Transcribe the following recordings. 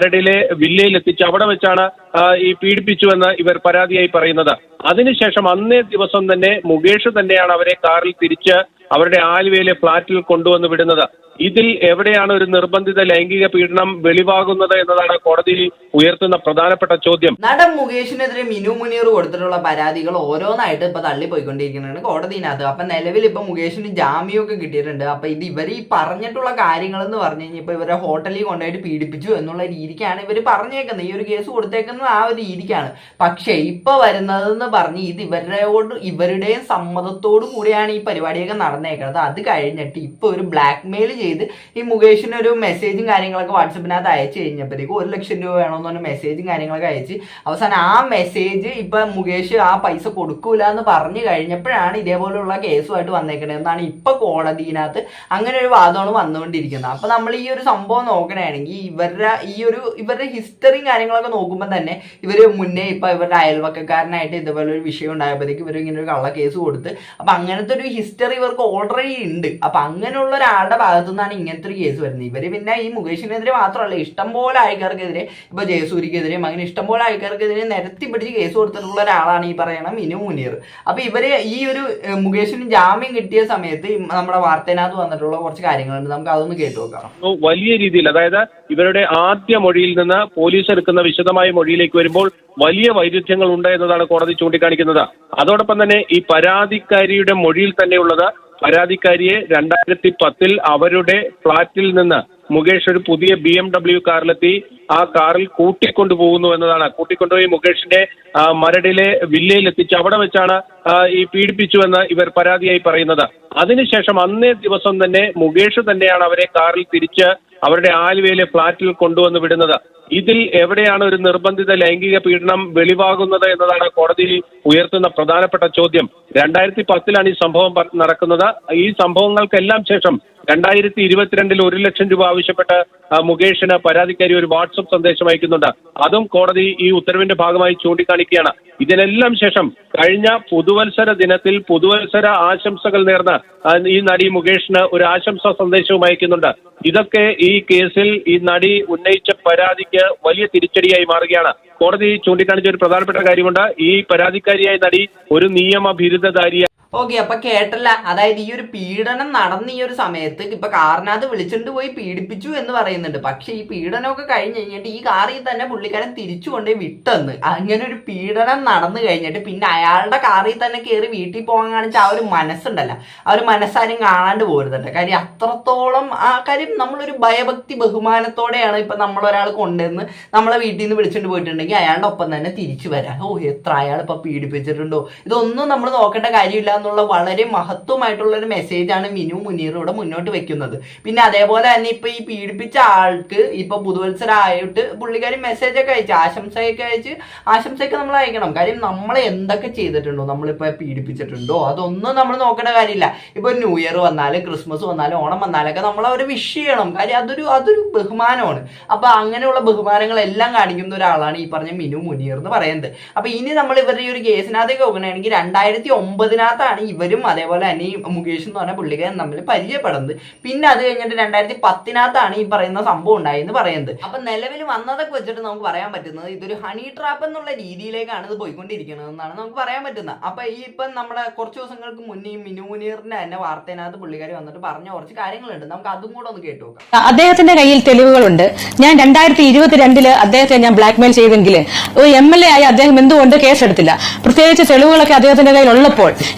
മരടിലെ വില്ലയിൽ എത്തിച്ച് അവിടെ വെച്ചാണ് ഈ പീഡിപ്പിച്ചുവെന്ന് ഇവർ പരാതിയായി പറയുന്നത്. അതിനുശേഷം അന്നേ ദിവസം തന്നെ മുകേഷ് തന്നെയാണ് അവരെ കാറിൽ തിരിച്ച് അവരുടെ ആലുവയിലെ ഫ്ളാറ്റിൽ കൊണ്ടുവന്ന് വിടുന്നത്. ഇതിൽ എവിടെയാണ് ഒരു നിർബന്ധിത ലൈംഗിക പീഡനം വെളിവാകുന്നത് എന്നതാണ് കോടതിയിൽ ഉയർത്തുന്ന പ്രധാനപ്പെട്ട ചോദ്യം. നടൻ മുകേഷിനെതിരെ മിനു മുനീർ കൊടുത്തിട്ടുള്ള പരാതികൾ ഓരോന്നായിട്ട് ഇപ്പൊ തള്ളിപ്പോയിക്കൊണ്ടിരിക്കുന്നതാണ് കോടതിയിനകത്ത്. അപ്പൊ നിലവിൽ ഇപ്പൊ മുകേഷിന് ജാമ്യമൊക്കെ കിട്ടിയിട്ടുണ്ട്. അപ്പൊ ഇത് ഇവർ ഈ പറഞ്ഞിട്ടുള്ള കാര്യങ്ങൾ എന്ന് പറഞ്ഞു കഴിഞ്ഞാൽ ഇപ്പൊ ഇവരെ ഹോട്ടലിൽ കൊണ്ടുപോയിട്ട് പീഡിപ്പിച്ചു എന്നുള്ള രീതിക്കാണ് ഇവർ പറഞ്ഞേക്കുന്നത്. ഈ ഒരു കേസ് കൊടുത്തേക്കുന്നത് ആ ഒരു രീതിക്കാണ്. പക്ഷേ ഇപ്പൊ വരുന്നതെന്ന് പറഞ്ഞ് ഇത് ഇവരുടെയും സമ്മതത്തോടു കൂടിയാണ് ഈ പരിപാടിയൊക്കെ നടന്നേക്കുന്നത്. അത് കഴിഞ്ഞിട്ട് ഇപ്പൊ ഒരു ബ്ലാക്ക് മെയിൽ ചെയ്ത് ഈ മുകേഷിന് ഒരു മെസ്സേജും കാര്യങ്ങളൊക്കെ വാട്സപ്പിനകത്ത് അയച്ചു കഴിഞ്ഞപ്പോഴത്തേക്ക് 1 ലക്ഷം രൂപ വേണമെന്ന് പറഞ്ഞ മെസ്സേജും കാര്യങ്ങളൊക്കെ അയച്ച് അവസാനം ആ മെസ്സേജ് ഇപ്പൊ മുകേഷ് ആ പൈസ കൊടുക്കൂല എന്ന് പറഞ്ഞു കഴിഞ്ഞപ്പോഴാണ് ഇതേപോലെയുള്ള കേസുമായിട്ട് വന്നേക്കുന്നത് എന്നാണ് ഇപ്പൊ കോടതിയിനകത്ത് അങ്ങനെ ഒരു വാദമാണ് വന്നുകൊണ്ടിരിക്കുന്നത്. അപ്പൊ നമ്മൾ ഈ ഒരു സംഭവം നോക്കണമെങ്കിൽ ഇവരുടെ ഹിസ്റ്ററിയും കാര്യങ്ങളൊക്കെ നോക്കുമ്പോൾ തന്നെ ഇവര് മുന്നേ ഇപ്പൊ ഇവരുടെ അയൽവക്കക്കാരനായിട്ട് ഇതുപോലെ ഒരു വിഷയം ഉണ്ടായപ്പോഴത്തേക്ക് ഇവർ ഇങ്ങനെ ഒരു കള്ള കേസ് കൊടുത്ത് അപ്പൊ അങ്ങനത്തെ ഒരു ഹിസ്റ്ററി ഇവർക്ക് ഓൾറെഡി ഉണ്ട്. അപ്പൊ അങ്ങനെയുള്ള ഒരാളുടെ ഭാഗത്തു നിന്നാണ് ഇങ്ങനത്തെ ഒരു കേസ് വരുന്നത്. ഇവര് പിന്നെ ഈ മുകേഷിനെതിരെ മാത്രമല്ല ഇഷ്ടംപോലെ ആൾക്കാർക്കെതിരെ ഇപ്പൊ ജയസൂര്യക്കെതിരെയും അങ്ങനെ ഇഷ്ടംപോലെ ആൾക്കാർക്കെതിരെ നിരത്തി പിടിച്ച് കേസ് കൊടുത്തിട്ടുള്ള ഒരാളാണ് ഈ പറയണ മിനു മുനീർ. അപ്പൊ ഇവര് ഈ ഒരു മുകേഷിന് ജാമ്യം കിട്ടിയ സമയത്ത് നമ്മുടെ വാർത്തയിനകത്ത് വന്നിട്ടുള്ള കുറച്ച് കാര്യങ്ങളുണ്ട്. നമുക്ക് അതൊന്ന് കേട്ടു നോക്കാം. വലിയ രീതിയിൽ അതായത് ഇവരുടെ ആദ്യ മൊഴിയിൽ നിന്ന് പോലീസ് എടുക്കുന്ന വിശദമായ മൊഴിയിലേക്ക് വരുമ്പോൾ വലിയ വൈരുദ്ധ്യങ്ങൾ ഉണ്ട് എന്നതാണ് കോടതി ചൂണ്ടിക്കാണിക്കുന്നത്. അതോടൊപ്പം തന്നെ ഈ പരാതിക്കാരിയുടെ മൊഴിയിൽ തന്നെയുള്ളത് പരാതിക്കാരിയെ 2010 അവരുടെ ഫ്ളാറ്റിൽ നിന്ന് മുകേഷ് ഒരു പുതിയ BMW കാറിലെത്തി ആ കാറിൽ കൂട്ടിക്കൊണ്ടുപോകുന്നു എന്നതാണ്. കൂട്ടിക്കൊണ്ടുപോയി മുകേഷിന്റെ മരടിലെ വില്ലയിൽ എത്തിച്ച് അവിടെ വെച്ചാണ് ഈ പീഡിപ്പിച്ചുവെന്ന് ഇവർ പരാതിയായി പറയുന്നത്. അതിനുശേഷം അന്നേ ദിവസം തന്നെ മുകേഷ് തന്നെയാണ് അവരെ കാറിൽ തിരിച്ച് അവരുടെ ആലുവയിലെ ഫ്ളാറ്റിൽ കൊണ്ടുവന്ന് വിടുന്നത്. ഇതിൽ എവിടെയാണ് ഒരു നിർബന്ധിത ലൈംഗിക പീഡനം വെളിവാകുന്നത് എന്നതാണ് കോടതിയിൽ ഉയർത്തുന്ന പ്രധാനപ്പെട്ട ചോദ്യം. 2010 ഈ സംഭവം നടക്കുന്നത്. ഈ സംഭവങ്ങൾക്കെല്ലാം ശേഷം 2022 1 ലക്ഷം രൂപ ആവശ്യപ്പെട്ട് മുകേഷിന് പരാതിക്കാരി ഒരു വാട്സപ്പ് സന്ദേശം അയക്കുന്നുണ്ട്. അതും കോടതി ഈ ഉത്തരവിന്റെ ഭാഗമായി ചൂണ്ടിക്കാണിക്കുകയാണ്. ഇതിനെല്ലാം ശേഷം കഴിഞ്ഞ പുതുവത്സര ദിനത്തിൽ പുതുവത്സര ആശംസകൾ നേർന്ന് ഈ നടി മുകേഷിന് ഒരു ആശംസാ സന്ദേശവും അയക്കുന്നുണ്ട്. ഇതൊക്കെ ഈ കേസിൽ ഈ നടി ഉന്നയിച്ച പരാതിക്ക് വലിയ തിരിച്ചടിയായി മാറുകയാണ്. കോടതി ചൂണ്ടിക്കാണിച്ച ഒരു പ്രധാനപ്പെട്ട കാര്യമുണ്ട്. ഈ പരാതിക്കാരിയായ നടി ഒരു നിയമ ബിരുദധാരിയാണ്. ഓക്കെ, അപ്പൊ കേട്ടല്ല, അതായത് ഈ ഒരു പീഡനം നടന്ന ഈ ഒരു സമയത്ത് ഇപ്പൊ കാറിനകത്ത് വിളിച്ചിട്ട് പോയി പീഡിപ്പിച്ചു എന്ന് പറയുന്നുണ്ട്. പക്ഷെ ഈ പീഡനമൊക്കെ കഴിഞ്ഞ് കഴിഞ്ഞിട്ട് ഈ കാറിൽ തന്നെ പുള്ളിക്കാരൻ തിരിച്ചു കൊണ്ടുപോയി വിട്ടെന്ന്. അങ്ങനെ ഒരു പീഡനം നടന്നു കഴിഞ്ഞിട്ട് പിന്നെ അയാളുടെ കാറിൽ തന്നെ കയറി വീട്ടിൽ പോകാൻ കാണിച്ച ആ ഒരു മനസ്സുണ്ടല്ലോ, ആ ഒരു മനസ്സാരും കാണാണ്ട് പോരുന്നുണ്ട്. കാര്യം അത്രത്തോളം ആ കാര്യം നമ്മളൊരു ഭയഭക്തി ബഹുമാനത്തോടെയാണ് ഇപ്പൊ നമ്മളൊരാൾ കൊണ്ടുവന്ന് നമ്മളെ വീട്ടിൽ നിന്ന് വിളിച്ചിട്ട് പോയിട്ടുണ്ടെങ്കിൽ അയാളുടെ ഒപ്പം തന്നെ തിരിച്ചു വരാം. എത്ര അയാൾ ഇപ്പൊ പീഡിപ്പിച്ചിട്ടുണ്ടോ ഇതൊന്നും നമ്മൾ നോക്കേണ്ട കാര്യമില്ല എന്നുള്ള വളരെ മഹത്വമായിട്ടുള്ള ഒരു മെസ്സേജാണ് മിനു മുനീർ ഇവിടെ മുന്നോട്ട് വെക്കുന്നത്. പിന്നെ അതേപോലെ തന്നെ ഇപ്പൊ ഈ പീഡിപ്പിച്ച ആൾക്ക് ഇപ്പൊ പുതുവത്സരമായിട്ട് പുള്ളിക്കാരി മെസ്സേജ് ഒക്കെ അയച്ച് ആശംസയൊക്കെ നമ്മൾ അയക്കണം. കാര്യം നമ്മൾ എന്തൊക്കെ ചെയ്തിട്ടുണ്ടോ, നമ്മളിപ്പോ പീഡിപ്പിച്ചിട്ടുണ്ടോ അതൊന്നും നമ്മൾ നോക്കേണ്ട കാര്യമില്ല. ഇപ്പൊ ന്യൂ ഇയർ വന്നാലും ക്രിസ്മസ് വന്നാലും ഓണം വന്നാലൊക്കെ നമ്മൾ അവരെ വിഷ് ചെയ്യണം. കാര്യം അതൊരു ബഹുമാനമാണ്. അപ്പൊ അങ്ങനെയുള്ള ബഹുമാനങ്ങളെല്ലാം കാണിക്കുന്ന ഒരാളാണ് ഈ പറഞ്ഞ മിനു മുനീർ എന്ന് പറയുന്നത്. അപ്പൊ ഇനി നമ്മൾ ഇവരുടെ ഈ ഒരു കേസിനകത്തേക്ക് നോക്കുകയാണെങ്കിൽ 2009 ഇവരും അതേപോലെ തന്നെ ഈ മുകേഷ് എന്ന് പറഞ്ഞ പുള്ളിക്കാരൻ തമ്മിൽ പരിചയപ്പെടുന്നത്. പിന്നെ അത് കഴിഞ്ഞിട്ട് 2010 ഈ പറയുന്ന സംഭവം ഉണ്ടായി എന്ന് പറയുന്നത്. അപ്പൊ നിലവിൽ വന്നതൊക്കെ വെച്ചിട്ട് നമുക്ക് പറയാൻ പറ്റുന്നത് ഇതൊരു ഹണി ട്രാപ്പ് എന്നുള്ള രീതിയിലേക്കാണ് ഇത് പോയിക്കൊണ്ടിരിക്കുന്നത് എന്നാണ് നമുക്ക് പറയാൻ പറ്റുന്നത്. അപ്പൊ ഈ ഇപ്പം നമ്മുടെ കുറച്ച് ദിവസങ്ങൾക്ക് മുന്നേ ഈ മിനു മുനീറിന്റെ തന്നെ വാർത്തയിനകത്ത് പുള്ളിക്കാരി വന്നിട്ട് പറഞ്ഞ കുറച്ച് കാര്യങ്ങളുണ്ട്. നമുക്ക് അതും കൂടെ ഒന്ന് കേട്ടു നോക്കാം. അദ്ദേഹത്തിന്റെ കയ്യിൽ തെളിവുകളുണ്ട്. ഞാൻ 2022 അദ്ദേഹത്തെ ഞാൻ ബ്ലാക്ക്മെയിൽ ചെയ്തെങ്കിൽ ഒരു MLA ആയി അദ്ദേഹം എന്തുകൊണ്ട് കേസെടുത്തില്ല? പ്രത്യേകിച്ച് തെളിവുകളൊക്കെ അദ്ദേഹത്തിന്റെ കയ്യിൽ ഉള്ളപ്പോൾ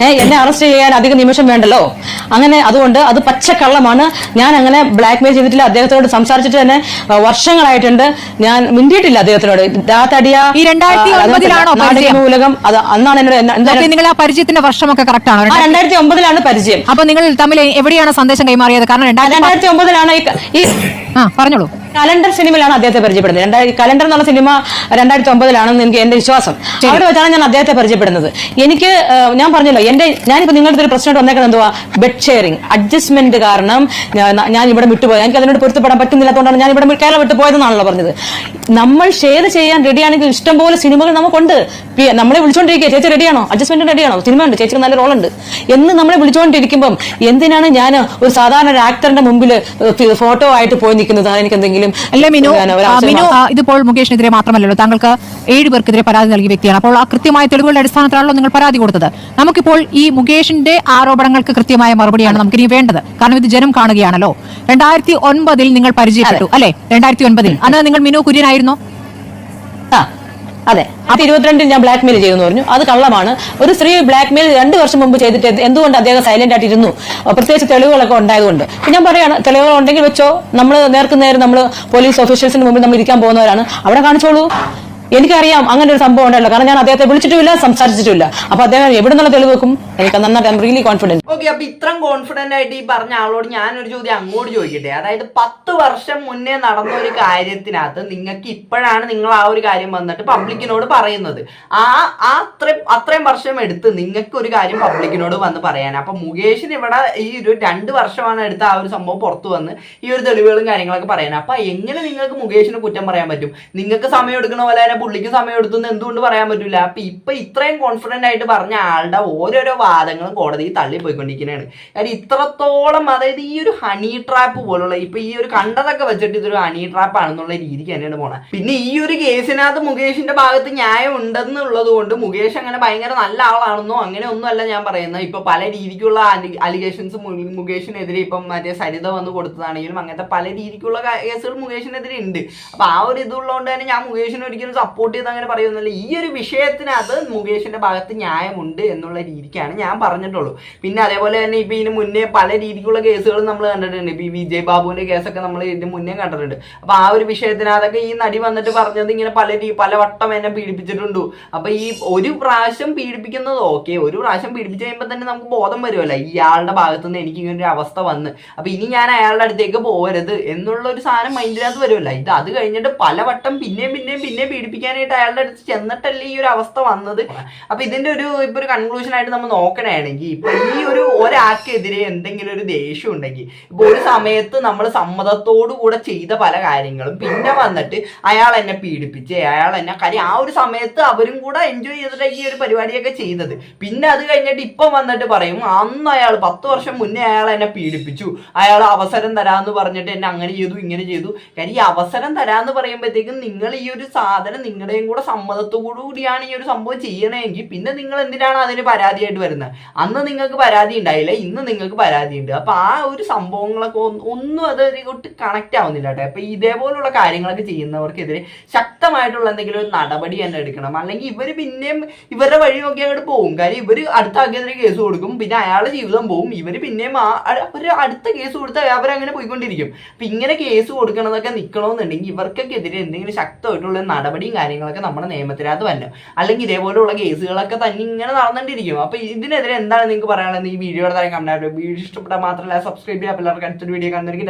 എന്നെ അറസ്റ്റ് ചെയ്യാൻ അധിക നിമിഷം വേണ്ടല്ലോ. അങ്ങനെ അതുകൊണ്ട് അത് പച്ചക്കള്ളമാണ്. ഞാൻ അങ്ങനെ ബ്ലാക്ക്മെയിൽ ചെയ്തിട്ടില്ല. അദ്ദേഹത്തോട് സംസാരിച്ചിട്ട് തന്നെ വർഷങ്ങളായിട്ടുണ്ട്. ഞാൻ മിണ്ടിയിട്ടില്ല അദ്ദേഹത്തിനോട്. ഈ 2009 മൂലകം അത് അന്നാണ് എന്നോട്. നിങ്ങൾ ആ പരിചയത്തിന്റെ വർഷമൊക്കെ കറക്റ്റ് ആണോ? 2009 പരിചയം. അപ്പൊ നിങ്ങൾ തമ്മിൽ എവിടെയാണ് സന്ദേശം കൈമാറിയത്? കാരണം 2009 ഈ പറഞ്ഞോളൂ. കലണ്ടർ സിനിമയിലാണ് അദ്ദേഹത്തെ പരിചയപ്പെടുന്നത്. കലണ്ടർ എന്നുള്ള സിനിമ 2009 എനിക്ക് എന്റെ വിശ്വാസം. അവിടെ വെച്ചാണ് ഞാൻ അദ്ദേഹത്തെ പരിചയപ്പെടുന്നത്. എനിക്ക് ഞാൻ പറഞ്ഞല്ലോ, ഞാനിപ്പോ നിങ്ങളുടെ ഒരു പ്രശ്നമായിട്ട് വന്നേക്കുന്നത് എന്തുവാ, ബെഡ് ഷെയറിംഗ് അഡ്ജസ്റ്റ്മെന്റ് കാരണം ഞാൻ ഇവിടെ വിട്ടുപോയത്. എനിക്ക് അതിനോട് പൊരുത്തപ്പെടാൻ പറ്റുന്നില്ലാത്തതുകൊണ്ടാണ് ഞാൻ ഇവിടെ കേരളം വിട്ടുപോയതെന്നാണല്ലോ പറഞ്ഞത്. നമ്മൾ ഷെയർ ചെയ്യാൻ റെഡിയാണെങ്കിൽ ഇഷ്ടംപോലെ സിനിമകൾ നമുക്കുണ്ട്. നമ്മളെ വിളിച്ചോണ്ടിരിക്കുക, ചേച്ചി റെഡിയാണോ, അഡ്ജസ്റ്റ്മെന്റ് റെഡിയാണോ, സിനിമ ഉണ്ട്, ചേച്ചിക്ക് നല്ല റോളുണ്ട് എന്ന് നമ്മളെ വിളിച്ചുകൊണ്ടിരിക്കുമ്പം എന്തിനാണ് ഞാൻ ഒരു സാധാരണ ഒരു ആക്ടറിന്റെ മുമ്പിൽ ഫോട്ടോ ആയിട്ട് പോയി നിൽക്കുന്നത്? എനിക്ക് എന്തെങ്കിലും എന്തെങ്കിലും അല്ലേ മിനു ഒരു അവസരം മിനു ഇതിപ്പോൾ മുകേഷിനെതിരെ മാത്രമല്ലല്ലോ, താങ്കൾക്ക് 7 പേർക്കെതിരെ പരാതി നൽകിയ വ്യക്തിയാണ്. അപ്പോൾ ആ കൃത്യമായ തെളിവുകളുടെ അടിസ്ഥാനത്തിലാണല്ലോ നിങ്ങൾ പരാതി കൊടുത്തത്. നമുക്കിപ്പോൾ ഈ മുകേഷിന്റെ ആരോപണങ്ങൾക്ക് കൃത്യമായ മറുപടിയാണ് നമുക്കിനി വേണ്ടത്. കാരണം ഇത് ജനം കാണുകയാണല്ലോ. 2009 നിങ്ങൾ പരിചയപ്പെട്ടു അല്ലെ? 2009 അന്ന് നിങ്ങൾ മിനു കുര്യനായിരുന്നോ? അതെ. 22 ഞാൻ ബ്ലാക്ക് മെയിൽ ചെയ്തെന്ന് പറഞ്ഞു. അത് കള്ളമാണ്. ഒരു സ്ത്രീ ബ്ലാക്ക് മെയിൽ 2 വർഷം മുമ്പ് ചെയ്തിട്ട് എന്തുകൊണ്ട് അദ്ദേഹം സൈലന്റ് ആയിട്ട് ഇരുന്നു? പ്രത്യേകിച്ച് തെളിവുകളൊക്കെ ഉണ്ടായതുകൊണ്ട്. ഞാൻ പറയാണ്, തെളിവുകൾ ഉണ്ടെങ്കിൽ വെച്ചോ. നമ്മൾ നേർക്കുനേരം നമ്മൾ പോലീസ് ഓഫീഷ്യൽസിന് മുമ്പിൽ നമ്മൾ ഇരിക്കാൻ പോകുന്നവരാണ്. അവിടെ കാണിച്ചോളൂ. എനിക്കറിയാം അങ്ങനെ ഒരു സംഭവം ഉണ്ടല്ലോ. കാരണം ഞാൻ അദ്ദേഹത്തെ വിളിച്ചിട്ടുമില്ല, സംസാരിച്ചിട്ടില്ല. അപ്പൊ അദ്ദേഹം എവിടെ നിന്നുള്ള തെളിവ് വെക്കും? എനിക്ക് നന്നായിട്ട് I am really confident. Okay, അപ്പൊ ഇത്രയും കോൺഫിഡന്റ് ആയിട്ട് ഈ പറഞ്ഞ ആളോട് ഞാനൊരു ചോദ്യം അങ്ങോട്ട് ചോദിക്കട്ടെ. അതായത് 10 വർഷം മുന്നേ നടന്ന ഒരു കാര്യത്തിനകത്ത് നിങ്ങൾക്ക് ഇപ്പോഴാണ് നിങ്ങൾ ആ ഒരു കാര്യം വന്നിട്ട് പബ്ലിക്കിനോട് പറയുന്നത്. അത്രയും വർഷം എടുത്ത് നിങ്ങൾക്ക് ഒരു കാര്യം പബ്ലിക്കിനോട് വന്ന് പറയാൻ. അപ്പൊ മുകേഷിന് ഇവിടെ ഈ ഒരു 2 വർഷമാണ് എടുത്ത ആ ഒരു സംഭവം പുറത്തു വന്ന് ഈ ഒരു തെളിവുകളും കാര്യങ്ങളൊക്കെ പറയാൻ. അപ്പൊ എങ്ങനെ നിങ്ങൾക്ക് മുകേഷിന് കുറ്റം പറയാൻ പറ്റും? നിങ്ങൾക്ക് സമയം എടുക്കണ പോലെ തന്നെ പുള്ളിക്ക് സമയം എടുത്തു എന്തുകൊണ്ട് പറയാൻ പറ്റില്ല? അപ്പൊ ഇത്രയും കോൺഫിഡന്റ് ആയിട്ട് പറഞ്ഞ ആളുടെ ഓരോരോ വാദങ്ങളും കോടതിയിൽ തള്ളിപ്പോയിക്കൊണ്ടിരിക്കുന്നതാണ്. കാര്യം ഇത്രത്തോളം, അതായത് ഈ ഒരു ഹണി ട്രാപ്പ് പോലുള്ള ഇപ്പൊ ഈ ഒരു കണ്ടതൊക്കെ വെച്ചിട്ട് ഇതൊരു ഹണി ട്രാപ്പ് ആണെന്നുള്ള രീതിക്ക് തന്നെയാണ് പോണത്. പിന്നെ ഈ ഒരു കേസിനകത്ത് മുകേഷിന്റെ ഭാഗത്ത് ന്യായം ഉണ്ടെന്നുള്ളത് കൊണ്ട് മുകേഷ് അങ്ങനെ ഭയങ്കര നല്ല ആളാണെന്നോ അങ്ങനെ ഒന്നും അല്ല ഞാൻ പറയുന്നത്. ഇപ്പൊ പല രീതിക്കുള്ള അലിഗേഷൻസ് മുകേഷിനെതിരെ ഇപ്പം മറ്റേ സരിത വന്ന് കൊടുത്തതാണെങ്കിലും അങ്ങനത്തെ പല രീതിക്കുള്ള കേസുകൾ മുകേഷിനെതിരെ ഉണ്ട്. അപ്പൊ ആ ഒരു ഇതുള്ളതുകൊണ്ട് തന്നെ ഞാൻ മുകേഷിന് ഒരിക്കലും സപ്പോർട്ട് ചെയ്ത് അങ്ങനെ പറയുന്നില്ല. ഈ ഒരു വിഷയത്തിനകത്ത് മുകേഷിന്റെ ഭാഗത്ത് ന്യായമുണ്ട് എന്നുള്ള രീതിക്കാണ് ഞാൻ പറഞ്ഞിട്ടുള്ളൂ. പിന്നെ അതേപോലെ തന്നെ ഇപ്പൊ ഇതിന് മുന്നേ പല രീതിക്കുള്ള കേസുകൾ നമ്മൾ കണ്ടിട്ടുണ്ട്. ഇപ്പൊ ഈ വിജയ് ബാബുവിന്റെ കേസൊക്കെ നമ്മൾ ഇതിന് മുന്നേ കണ്ടിട്ടുണ്ട്. അപ്പൊ ആ ഒരു വിഷയത്തിനകത്തൊക്കെ ഈ നടി വന്നിട്ട് പറഞ്ഞത് ഇങ്ങനെ പല വട്ടം എന്നെ പീഡിപ്പിച്ചിട്ടുണ്ടോ. അപ്പൊ ഈ ഒരു പ്രാവശ്യം പീഡിപ്പിക്കുന്നത് ഓക്കെ, ഒരു പ്രാവശ്യം പീഡിപ്പിച്ച് കഴിയുമ്പോൾ തന്നെ നമുക്ക് ബോധം വരുമല്ല, ഇയാളുടെ ഭാഗത്തുനിന്ന് എനിക്ക് ഇങ്ങനെ ഒരു അവസ്ഥ വന്ന് അപ്പൊ ഇനി ഞാൻ അയാളുടെ അടുത്തേക്ക് പോകരുത് എന്നുള്ള ഒരു സാധനം മൈൻഡിനകത്ത് വരുമല്ല. അത് കഴിഞ്ഞിട്ട് പല വട്ടം പിന്നെയും പീഡിപ്പിക്കാനായിട്ട് അയാളുടെ അടുത്ത് ചെന്നിട്ടല്ലേ ഈ ഒരു അവസ്ഥ വന്നത്. അപ്പൊ ഇതിന്റെ ഇപ്പൊ ഒരു കൺക്ലൂഷൻ ആയിട്ട് നമ്മൾ നോക്കണമെങ്കിൽ ഇപ്പൊ ഈ ഒരാൾക്കെതിരെ എന്തെങ്കിലും ഒരു ദേഷ്യം ഉണ്ടെങ്കിൽ ഇപ്പൊ ഒരു സമയത്ത് നമ്മൾ സമ്മതത്തോടു കൂടെ ചെയ്ത പല കാര്യങ്ങളും പിന്നെ വന്നിട്ട് അയാൾ എന്നെ പീഡിപ്പിച്ച് അയാൾ എന്നെ കാര്യം ആ ഒരു സമയത്ത് അവരും കൂടെ എൻജോയ് ചെയ്തിട്ട് ഈ ഒരു പരിപാടിയൊക്കെ ചെയ്തത്. പിന്നെ അത് കഴിഞ്ഞിട്ട് ഇപ്പം വന്നിട്ട് പറയും അന്ന് അയാൾ 10 വർഷം മുന്നേ അയാൾ എന്നെ പീഡിപ്പിച്ചു, അയാൾ അവസരം തരാന്ന് പറഞ്ഞിട്ട് എന്നെ അങ്ങനെ ചെയ്തു ഇങ്ങനെ ചെയ്തു. കാര്യം ഈ അവസരം തരാന്ന് പറയുമ്പോഴത്തേക്കും നിങ്ങൾ ഈ ഒരു സാധനം നിങ്ങളുടെയും കൂടെ സമ്മതത്തോടു കൂടിയാണ് ഈ ഒരു സംഭവം ചെയ്യണമെങ്കിൽ പിന്നെ നിങ്ങൾ എന്തിനാണ് അതിന് പരാതിയായിട്ട് വരുന്നത്? അന്ന് നിങ്ങൾക്ക് പരാതി ഉണ്ടായില്ല, ഇന്ന് നിങ്ങൾക്ക് പരാതി ഉണ്ട്. അപ്പൊ ആ ഒരു സംഭവങ്ങളൊക്കെ ഒന്നും അതൊട്ട് കണക്ട് ആവുന്നില്ല കേട്ടോ. അപ്പൊ ഇതേപോലുള്ള കാര്യങ്ങളൊക്കെ ചെയ്യുന്നവർക്കെതിരെ ശക്തമായിട്ടുള്ള എന്തെങ്കിലും ഒരു നടപടി തന്നെ എടുക്കണം. അല്ലെങ്കിൽ ഇവര് പിന്നെയും ഇവരുടെ വഴി നോക്കി അങ്ങോട്ട് പോകും. കാര്യം ഇവര് അടുത്ത ആൾക്കെതിരെ കേസ് കൊടുക്കും, പിന്നെ അയാളുടെ ജീവിതം പോകും, ഇവര് പിന്നെയും അവര് അടുത്ത കേസ് കൊടുത്ത് അവരങ്ങനെ പോയിക്കൊണ്ടിരിക്കും. അപ്പൊ ഇങ്ങനെ കേസ് കൊടുക്കണതൊക്കെ നിൽക്കണമെന്നുണ്ടെങ്കിൽ ഇവർക്കെതിരെ എന്തെങ്കിലും ശക്തമായിട്ടുള്ള നടപടിയും കാര്യങ്ങളൊക്കെ നമ്മുടെ നിയമത്തിനകത്ത് വരണം. അല്ലെങ്കിൽ ഇതേപോലെയുള്ള കേസുകളൊക്കെ തന്നെ ഇങ്ങനെ നടന്നുകൊണ്ടിരിക്കും. അപ്പൊ ഇതിനെതിരെ എന്താണ് നിങ്ങൾക്ക് പറയാനുള്ളത്? ഈ വീഡിയോയുടെ താരം കമന്റ്. വീഡിയോ ഇഷ്ടപ്പെട്ടാൽ മാത്രമല്ല സബ്സ്ക്രൈബ് ചെയ്യാൻ എല്ലാവർക്കും അടുത്തൊരു വീഡിയോ കാണുന്നവർക്ക്